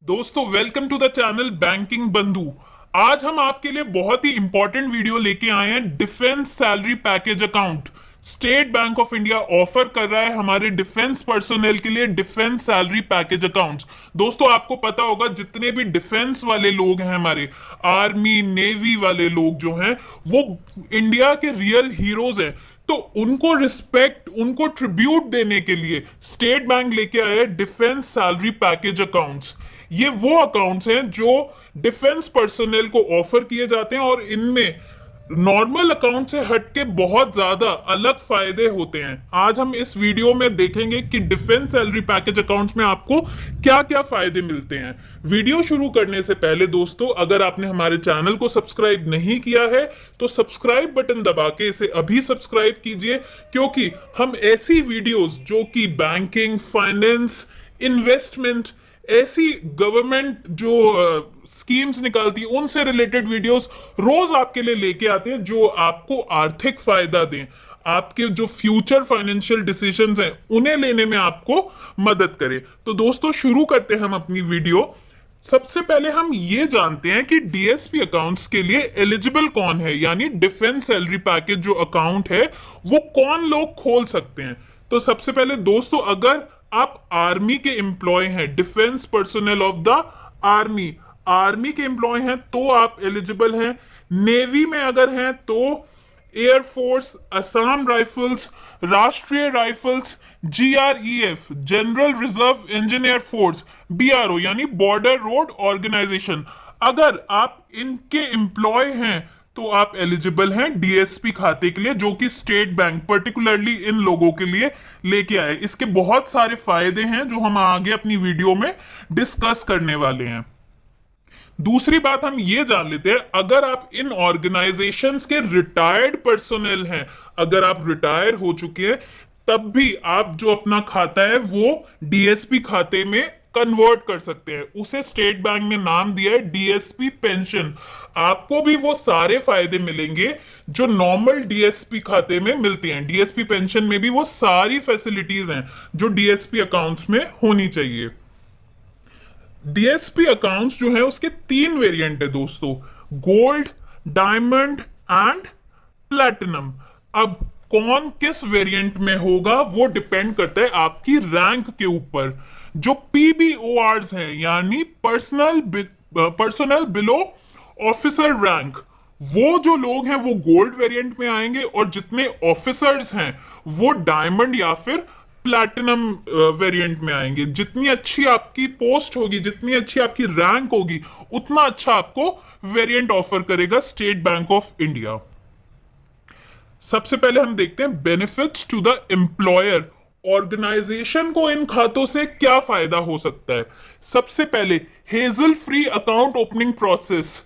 दोस्तों welcome to the channel banking Bandhu. आज हम आपके लिए बहुत ही इंपॉर्टेंट वीडियो लेके आए हैं। Defence salary package account state Bank of India offer कर रहा है हमारे डिफेंस पर्सोनेल के लिए डिफेंस सैलरी पैकेज अकाउंट्स। दोस्तों आपको पता होगा जितने भी डिफेंस वाले लोग हैं, हमारे आर्मी नेवी वाले लोग जो हैं, वो इंडिया के रियल हीरोज हैं। तो उनको रिस्पेक्ट, उनको ट्रिब्यूट देने के लिए स्टेट बैंक लेके आया है डिफेंस सैलरी पैकेज अकाउंट्स। ये वो अकाउंट्स हैं जो डिफेंस पर्सनल को ऑफर किए जाते हैं और इनमें नॉर्मल अकाउंट से हटके बहुत ज्यादा अलग फायदे होते हैं। आज हम इस वीडियो में देखेंगे कि डिफेंस सैलरी पैकेज अकाउंट्स में आपको क्या क्या फायदे मिलते हैं। वीडियो शुरू करने से पहले दोस्तों, अगर आपने हमारे चैनल को सब्सक्राइब नहीं किया है तो सब्सक्राइब बटन दबा के इसे अभी सब्सक्राइब कीजिए, क्योंकि हम ऐसी वीडियोस जो कि बैंकिंग, फाइनेंस, इन्वेस्टमेंट, ऐसी गवर्नमेंट जो स्कीम्स निकालती है उनसे रिलेटेड वीडियोस रोज आपके लिए लेके आते हैं, जो आपको आर्थिक फायदा दें, आपके जो फ्यूचर फाइनेंशियल डिसीजंस हैं उन्हें लेने में आपको मदद करे। तो दोस्तों शुरू करते हैं हम अपनी वीडियो। सबसे पहले हम ये जानते हैं कि डीएसपी अकाउंट्स के लिए एलिजिबल कौन है, यानी डिफेंस सैलरी पैकेज जो अकाउंट है वो कौन लोग खोल सकते हैं। तो सबसे पहले दोस्तों, अगर आप आर्मी के एम्प्लॉय हैं, defence personnel of the army, army के एम्प्लॉय हैं तो आप एलिजिबल हैं। नेवी में अगर हैं तो एयरफोर्स, असम राइफल्स, राष्ट्रीय rifles, GREF, general reserve engineer force, BRO यानी बॉर्डर रोड ऑर्गेनाइजेशन, अगर आप इनके एम्प्लॉय हैं तो आप एलिजिबल हैं डीएसपी खाते के लिए, जो कि स्टेट बैंक पर्टिकुलरली इन लोगों के लिए लेके आए। इसके बहुत सारे फायदे हैं जो हम आगे अपनी वीडियो में डिस्कस करने वाले हैं। दूसरी बात हम ये जान लेते हैं, अगर आप इन ऑर्गेनाइजेशंस के रिटायर्ड पर्सोनेल हैं, अगर आप रिटायर हो चुके हैं, तब भी आप जो अपना खाता है वो डीएसपी खाते में कन्वर्ट कर सकते हैं। उसे स्टेट बैंक ने नाम दिया है डीएसपी पेंशन। आपको भी वो सारे फायदे मिलेंगे जो नॉर्मल डीएसपी खाते में मिलते हैं। डीएसपी पेंशन में भी वो सारी फैसिलिटीज हैं जो डीएसपी अकाउंट्स में होनी चाहिए। डीएसपी अकाउंट्स जो है उसके तीन वेरिएंट है दोस्तों, गोल्ड, डायमंड एंड प्लैटिनम। अब कौन किस वेरिएंट में होगा वो डिपेंड करता है आपकी रैंक के ऊपर। जो पीबीओआरस हैं यानी पर्सनल बिलो ऑफिसर रैंक, वो जो लोग हैं वो गोल्ड वेरिएंट में आएंगे, और जितने ऑफिसर्स हैं वो डायमंड या फिर प्लैटिनम वेरिएंट में आएंगे। जितनी अच्छी आपकी पोस्ट होगी, जितनी अच्छी आपकी रैंक होगी, उतना अच्छा आपको वेरिएंट ऑफर करेगा स्टेट बैंक ऑफ इंडिया। सबसे पहले हम देखते हैं benefits to the employer. Organisation को इन खातों से क्या फायदा हो सकता है। सबसे पहले hazel free account opening process,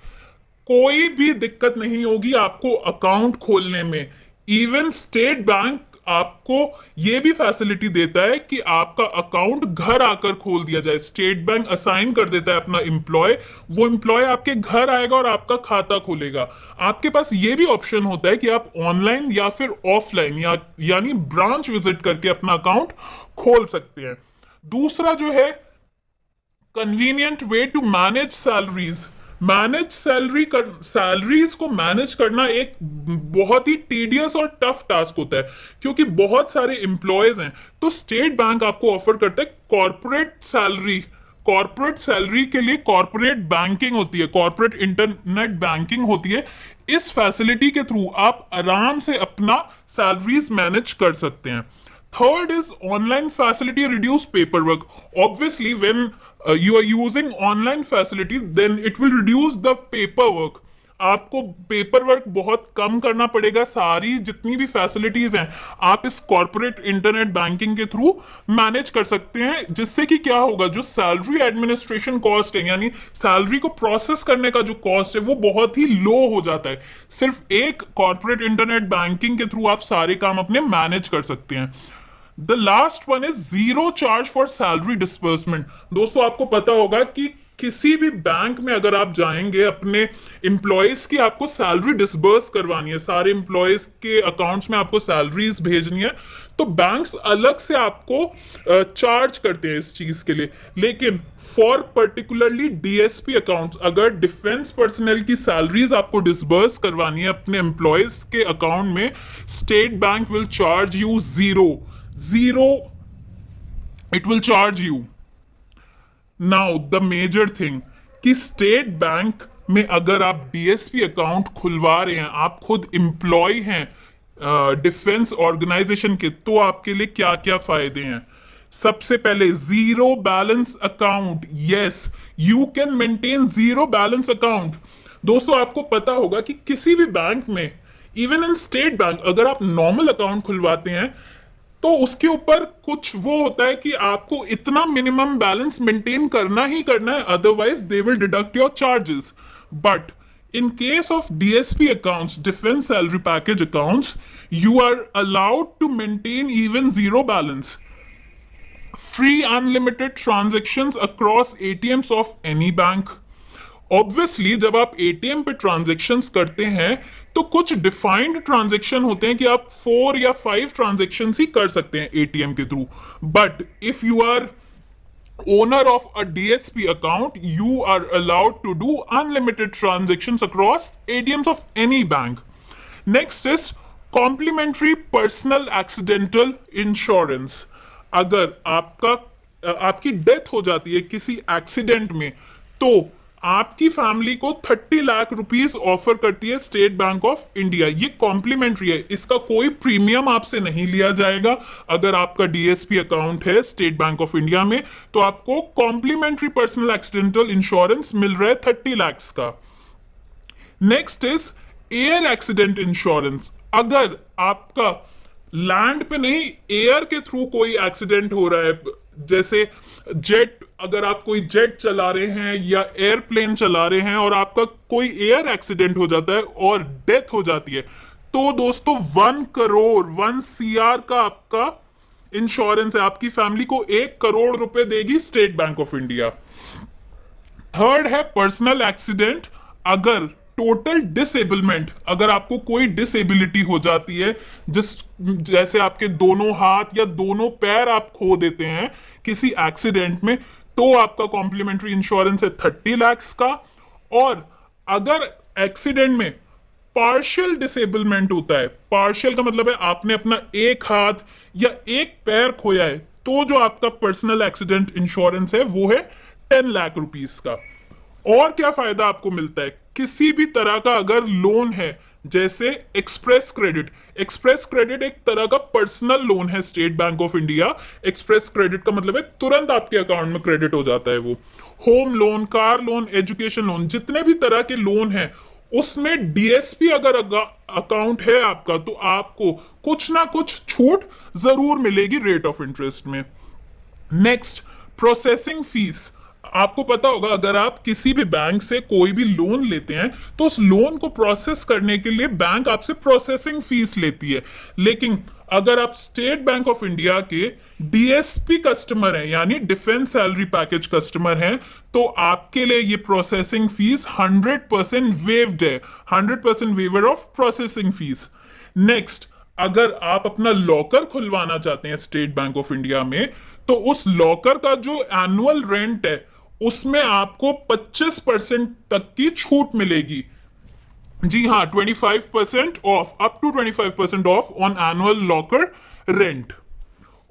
कोई भी दिक्कत नहीं होगी आपको अकाउंट खोलने में। इवन स्टेट बैंक आपको यह भी फैसिलिटी देता है कि आपका अकाउंट घर आकर खोल दिया जाए। स्टेट बैंक असाइन कर देता है अपना एम्प्लॉय, वो एम्प्लॉय आपके घर आएगा और आपका खाता खोलेगा। आपके पास यह भी ऑप्शन होता है कि आप ऑनलाइन या फिर ऑफलाइन यानी ब्रांच विजिट करके अपना अकाउंट खोल सकते हैं। दूसरा जो है convenient way to manage salaries. Manage salaries को मैनेज करना एक बहुत ही टीडियस और टफ टास्क होता है, क्योंकि बहुत सारे एम्प्लॉयज हैं। तो स्टेट बैंक आपको ऑफर करता है कॉर्पोरेट सैलरी। कॉर्पोरेट सैलरी के लिए कॉर्पोरेट बैंकिंग होती है, कॉर्पोरेट इंटरनेट बैंकिंग होती है। इस फैसिलिटी के थ्रू आप आराम से अपना सैलरीज मैनेज कर सकते हैं। Third is online facility reduce paperwork. Obviously, when you are using online facility, then it will reduce the paperwork. आपको पेपर वर्क बहुत कम करना पड़ेगा। सारी जितनी भी फैसिलिटीज हैं आप इस कॉर्पोरेट इंटरनेट बैंकिंग के थ्रू मैनेज कर सकते हैं, जिससे कि क्या होगा, जो सैलरी एडमिनिस्ट्रेशन कॉस्ट है यानी सैलरी को प्रोसेस करने का जो कॉस्ट है वो बहुत ही लो हो जाता है। सिर्फ एक कॉर्पोरेट इंटरनेट बैंकिंग के थ्रू आप सारे काम अपने मैनेज कर सकते हैं। The last one is zero charge for salary disbursement. दोस्तों आपको पता होगा कि किसी भी बैंक में अगर आप जाएंगे, अपने एम्प्लॉयज की आपको सैलरी डिसबर्स करवानी है, सारे एम्प्लॉयज के अकाउंट्स में आपको सैलरीज भेजनी है, तो बैंक्स अलग से आपको चार्ज करते हैं इस चीज के लिए। लेकिन फॉर पर्टिकुलरली डीएसपी अकाउंट्स, अगर डिफेंस पर्सनल की सैलरीज आपको डिसबर्स करवानी है अपने एम्प्लॉयज के अकाउंट में, State Bank will charge you zero, it will charge you. Now the major thing कि स्टेट बैंक में अगर आप डीएसपी अकाउंट खुलवा रहे हैं, आप खुद एम्प्लॉय हैं डिफेंस ऑर्गेनाइजेशन के, तो आपके लिए क्या क्या फायदे हैं। सबसे पहले zero balance account, yes you can maintain zero balance account. दोस्तों आपको पता होगा कि किसी भी बैंक में, इवन इन स्टेट बैंक, अगर आप नॉर्मल अकाउंट खुलवाते हैं तो उसके ऊपर कुछ वो होता है कि आपको इतना मिनिमम बैलेंस मेंटेन करना ही करना है, otherwise they will deduct your charges. But in case of DSP accounts, defense salary package accounts, you are allowed to maintain even zero balance. Free unlimited transactions across ATMs of any bank. Obviously जब आप ATM पे transactions करते हैं तो कुछ defined transaction होते हैं कि आप 4 या 5 ट्रांजेक्शन्स ही कर सकते हैं एटीएम के through. But if you are owner of a DSP account, you are allowed to do unlimited transactions across ATMs of any bank. Next is complimentary personal accidental insurance. अगर आपकी डेथ हो जाती है किसी एक्सीडेंट में, तो आपकी फैमिली को 30 लाख रुपीस ऑफर करती है स्टेट बैंक ऑफ इंडिया। ये कॉम्प्लीमेंट्री है, इसका कोई प्रीमियम आपसे नहीं लिया जाएगा। अगर आपका डीएसपी अकाउंट है स्टेट बैंक ऑफ इंडिया में तो आपको कॉम्प्लीमेंट्री पर्सनल एक्सीडेंटल इंश्योरेंस मिल रहा है 30 लाख का। Next is air accident insurance. अगर आपका लैंड पे नहीं, एयर के थ्रू कोई एक्सीडेंट हो रहा है, जैसे जेट, अगर आप कोई जेट चला रहे हैं या एयरप्लेन चला रहे हैं और आपका कोई एयर एक्सीडेंट हो जाता है और डेथ हो जाती है, तो दोस्तों 1 करोड़ 1 CR का आपका इंश्योरेंस है, आपकी फैमिली को 1 करोड़ रुपए देगी state Bank of India. Third है पर्सनल एक्सीडेंट। अगर टोटल डिसेबलमेंट, अगर आपको कोई डिसेबिलिटी हो जाती है, जैसे आपके दोनों हाथ या दोनों पैर आप खो देते हैं किसी एक्सीडेंट में, तो आपका कॉम्प्लीमेंट्री इंश्योरेंस है 30 लाख का। और अगर एक्सीडेंट में पार्शियल डिसेबलमेंट होता है, पार्शियल का मतलब है आपने अपना एक हाथ या एक पैर खोया है, तो जो आपका पर्सनल एक्सीडेंट इंश्योरेंस है वो है 10 लाख रुपीस का। और क्या फायदा आपको मिलता है, किसी भी तरह का अगर लोन है, जैसे एक्सप्रेस क्रेडिट, एक्सप्रेस क्रेडिट एक तरह का पर्सनल लोन है state Bank of India. Express credit का मतलब है तुरंत आपके अकाउंट में क्रेडिट हो जाता है वो। Home loan, car loan, education loan, जितने भी तरह के लोन हैं उसमें डीएसपी अगर अकाउंट है आपका तो आपको कुछ ना कुछ छूट जरूर मिलेगी रेट ऑफ इंटरेस्ट में। Next, processing fees. आपको पता होगा अगर आप किसी भी बैंक से कोई भी लोन लेते हैं तो उस लोन को प्रोसेस करने के लिए बैंक आपसे प्रोसेसिंग फीस लेती है। लेकिन अगर आप स्टेट बैंक ऑफ इंडिया के डीएसपी कस्टमर हैं, यानी डिफेंस सैलरी पैकेज कस्टमर हैं, तो आपके लिए ये प्रोसेसिंग फीस 100% वेव्ड है, 100% waiver of processing fees. Next, अगर आप अपना लॉकर खुलवाना चाहते हैं स्टेट बैंक ऑफ इंडिया में, तो उस लॉकर का जो एनुअल रेंट है उसमें आपको 25% तक की छूट मिलेगी। जी हाँ, 25% off, up to 25% off on annual locker rent.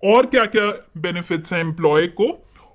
और क्या क्या बेनिफिट्स हैं एम्प्लॉय को,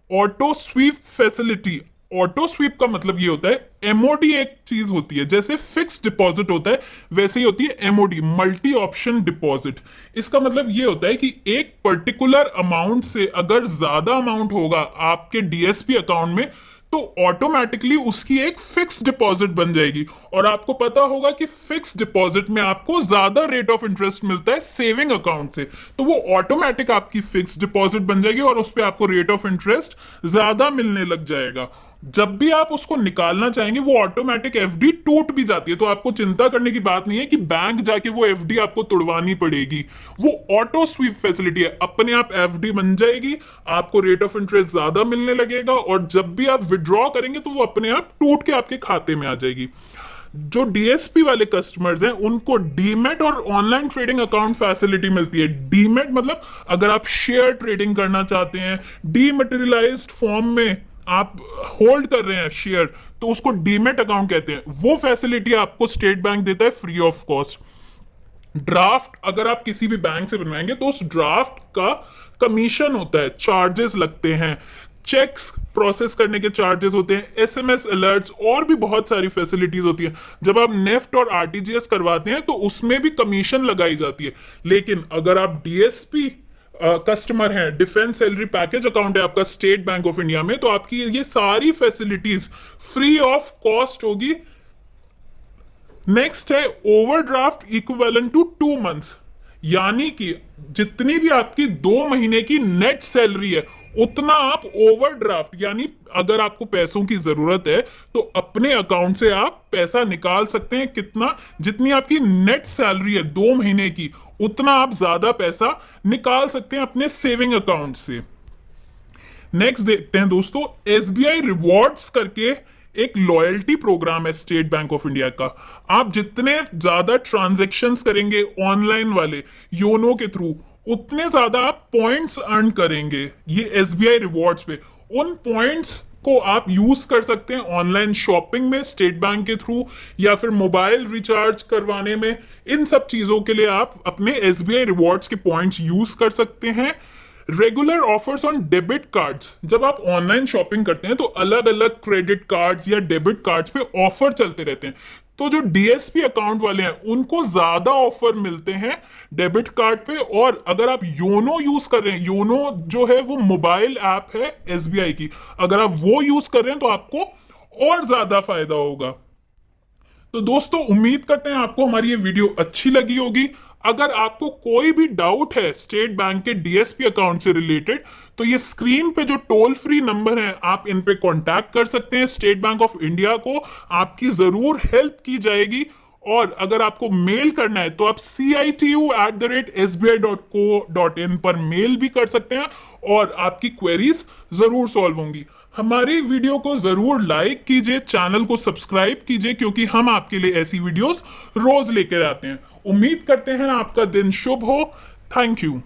auto sweep facility. Auto sweep का मतलब ये होता है, एमओडी एक चीज होती है, जैसे फिक्स डिपॉजिट होता है वैसे ही होती है एमओडी, मल्टी ऑप्शन डिपॉजिट। इसका मतलब ये होता है कि एक पर्टिकुलर अमाउंट से अगर ज्यादा अमाउंट होगा आपके डीएसपी अकाउंट में तो ऑटोमेटिकली उसकी एक फिक्स डिपॉजिट बन जाएगी। और आपको पता होगा कि फिक्स डिपॉजिट में आपको ज्यादा रेट ऑफ इंटरेस्ट मिलता है सेविंग अकाउंट से, तो वो ऑटोमेटिक आपकी फिक्स डिपॉजिट बन जाएगी और उस पर आपको रेट ऑफ इंटरेस्ट ज्यादा मिलने लग जाएगा। जब भी आप उसको निकालना चाहेंगे वो ऑटोमेटिक एफडी टूट भी जाती है, तो आपको चिंता करने की बात नहीं है कि बैंक जाके वो एफडी आपको तोड़वानी पड़ेगी। वो ऑटो स्वीप फैसिलिटी है, अपने आप एफडी बन जाएगी, आपको रेट ऑफ इंटरेस्ट ज्यादा मिलने लगेगा और जब भी आप विड्रॉ करेंगे तो वो अपने आप टूट के आपके खाते में आ जाएगी। जो डीएसपी वाले कस्टमर्स हैं उनको डीमेट और ऑनलाइन ट्रेडिंग अकाउंट फैसिलिटी मिलती है। डीमेट मतलब अगर आप शेयर ट्रेडिंग करना चाहते हैं, डीमटेरियलाइज्ड फॉर्म में आप होल्ड कर रहे हैं शेयर, तो उसको डीमेट अकाउंट कहते हैं। वो फैसिलिटी आपको स्टेट बैंक देता है फ्री ऑफ कॉस्ट। ड्राफ्ट अगर आप किसी भी बैंक से बनवाएंगे तो उस ड्राफ्ट का कमीशन होता है, चार्जेस लगते हैं, चेक्स प्रोसेस करने के चार्जेस होते हैं, एसएमएस अलर्ट्स और भी बहुत सारी फैसिलिटीज होती है। जब आप नेफ्ट और आरटीजीएस करवाते हैं तो उसमें भी कमीशन लगाई जाती है। लेकिन अगर आप डीएसपी कस्टमर हैं, डिफेंस सैलरी पैकेज अकाउंट है आपका स्टेट बैंक ऑफ इंडिया में, तो आपकी ये सारी फैसिलिटीज फ्री ऑफ कॉस्ट होगी। नेक्स्ट है ओवरड्राफ्ट इक्विवेलेंट टू 2 मंथ्स, यानी कि जितनी भी आपकी 2 महीने की नेट सैलरी है उतना आप ओवरड्राफ्ट, यानी अगर आपको पैसों की जरूरत है तो अपने अकाउंट से आप पैसा निकाल सकते हैं। कितना? जितनी आपकी नेट सैलरी है 2 महीने की, उतना आप ज्यादा पैसा निकाल सकते हैं अपने सेविंग अकाउंट से। नेक्स्ट देखते हैं दोस्तों, एसबीआई रिवॉर्ड्स करके एक लॉयल्टी प्रोग्राम है स्टेट बैंक ऑफ इंडिया का। आप जितने ज्यादा ट्रांजैक्शंस करेंगे ऑनलाइन वाले योनो के थ्रू, उतने ज्यादा आप पॉइंट्स अर्न करेंगे ये एसबीआई रिवॉर्ड्स पे। उन पॉइंट्स को आप यूज कर सकते हैं ऑनलाइन शॉपिंग में स्टेट बैंक के थ्रू, या फिर मोबाइल रिचार्ज करवाने में। इन सब चीजों के लिए आप अपने एसबीआई रिवॉर्ड्स के पॉइंट्स यूज कर सकते हैं। Regular offers on debit cards, जब आप ऑनलाइन शॉपिंग करते हैं तो अलग अलग क्रेडिट कार्ड्स या डेबिट कार्ड्स पे ऑफर चलते रहते हैं। तो जो डीएसपी अकाउंट वाले हैं उनको ज्यादा ऑफर मिलते हैं डेबिट कार्ड पे। और अगर आप योनो यूज कर रहे हैं, योनो जो है वो मोबाइल ऐप है एसबीआई की, अगर आप वो यूज कर रहे हैं तो आपको और ज्यादा फायदा होगा। तो दोस्तों उम्मीद करते हैं आपको हमारी ये वीडियो अच्छी लगी होगी। अगर आपको कोई भी डाउट है स्टेट बैंक के डीएसपी अकाउंट से रिलेटेड, तो ये स्क्रीन पे जो टोल फ्री नंबर है आप इन पे कांटेक्ट कर सकते हैं स्टेट बैंक ऑफ इंडिया को, आपकी जरूर हेल्प की जाएगी। और अगर आपको मेल करना है तो आप citu@sbi.co.in पर मेल भी कर सकते हैं और आपकी क्वेरीज जरूर सॉल्व होंगी। हमारी वीडियो को जरूर लाइक कीजिए, चैनल को सब्सक्राइब कीजिए, क्योंकि हम आपके लिए ऐसी वीडियोस रोज लेकर आते हैं। उम्मीद करते हैं आपका दिन शुभ हो। Thank you.